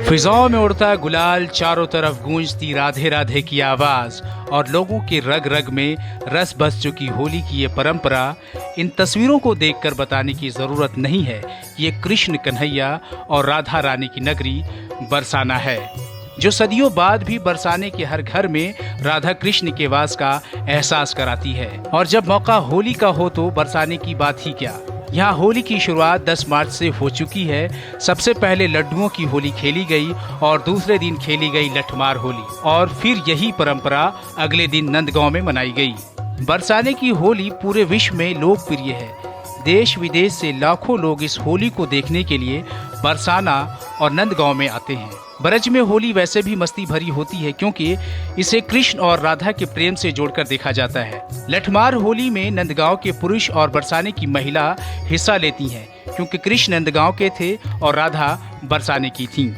फिजाओं में उड़ता गुलाल, चारों तरफ गूंजती राधे राधे की आवाज और लोगों के रग रग में रस बस चुकी होली की ये परंपरा, इन तस्वीरों को देखकर बताने की जरूरत नहीं है कि ये कृष्ण कन्हैया और राधा रानी की नगरी बरसाना है, जो सदियों बाद भी बरसाने के हर घर में राधा कृष्ण के वास का एहसास कराती है। और जब मौका होली का हो तो बरसाने की बात ही क्या। यहाँ होली की शुरुआत 10 मार्च से हो चुकी है। सबसे पहले लड्डुओं की होली खेली गई और दूसरे दिन खेली गई लठमार होली, और फिर यही परंपरा अगले दिन नंदगांव में मनाई गई। बरसाने की होली पूरे विश्व में लोकप्रिय है। देश विदेश से लाखों लोग इस होली को देखने के लिए बरसाना और नंदगांव में आते हैं। ब्रज में होली वैसे भी मस्ती भरी होती है, क्योंकि इसे कृष्ण और राधा के प्रेम से जोड़कर देखा जाता है। लठमार होली में नंदगांव के पुरुष और बरसाने की महिला हिस्सा लेती हैं, क्योंकि कृष्ण नंदगांव के थे और राधा बरसाने की थीं।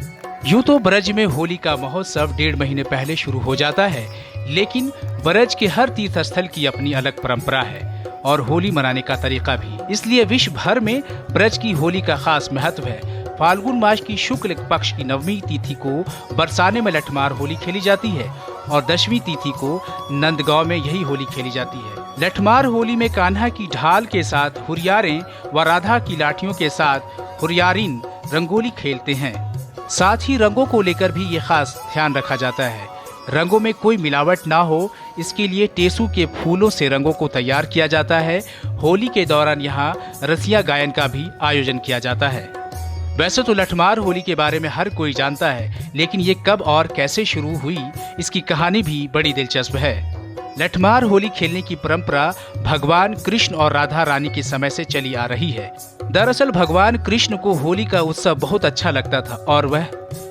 यूं तो ब्रज में होली का महोत्सव 1.5 महीने पहले शुरू हो जाता है, लेकिन ब्रज के हर तीर्थ स्थल की अपनी अलग परंपरा है और होली मनाने का तरीका भी। इसलिए विश्व भर में ब्रज की होली का खास महत्व है। फाल्गुन मास की शुक्ल पक्ष की 9वीं तिथि को बरसाने में लठमार होली खेली जाती है और 10वीं तिथि को नंदगांव में यही होली खेली जाती है। लठमार होली में कान्हा की ढाल के साथ हुरियारें व राधा की लाठियों के साथ हुरियारिन रंगोली खेलते हैं। साथ ही रंगों को लेकर भी ये खास ध्यान रखा जाता है। रंगों में कोई मिलावट ना हो, इसके लिए टेसू के फूलों से रंगों को तैयार किया जाता है। होली के दौरान यहाँ रसिया गायन का भी आयोजन किया जाता है। वैसे तो लठमार होली के बारे में हर कोई जानता है, लेकिन ये कब और कैसे शुरू हुई, इसकी कहानी भी बड़ी दिलचस्प है। लठमार होली खेलने की परंपरा भगवान कृष्ण और राधा रानी के समय से चली आ रही है। दरअसल भगवान कृष्ण को होली का उत्सव बहुत अच्छा लगता था और वह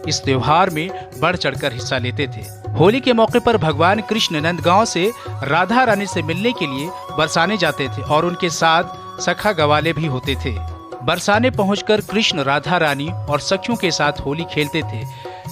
इस त्योहार में बढ़ चढ़कर हिस्सा लेते थे। होली के मौके पर भगवान कृष्ण नंदगांव से राधा रानी से मिलने के लिए बरसाने जाते थे और उनके साथ सखा गवाले भी होते थे। बरसाने पहुंचकर कृष्ण राधा रानी और सखियों के साथ होली खेलते थे।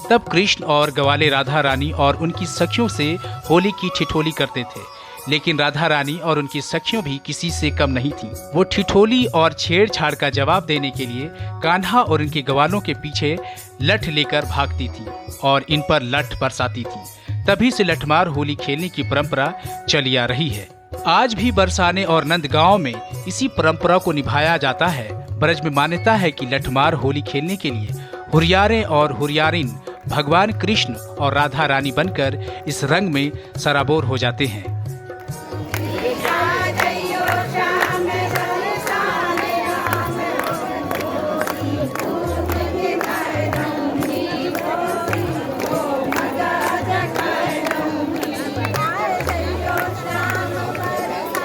तब कृष्ण और गवाले राधा रानी और उनकी सखियों से होली की ठिठोली करते थे, लेकिन राधा रानी और उनकी सखियों भी किसी से कम नहीं थीं। वो ठिठोली और छेड़छाड़ का जवाब देने के लिए कान्हा और उनके गवालों के पीछे लठ लेकर भागती थी और इन पर लठ बरसाती थी। तभी से लठमार होली खेलने की परंपरा चली आ रही है। आज भी बरसाने और नंदगांव में इसी परंपरा को निभाया जाता है। ब्रज में मान्यता है कि लठमार होली खेलने के लिए हुरियारें और हुरियारिन भगवान कृष्ण और राधा रानी बनकर इस रंग में सराबोर हो जाते हैं।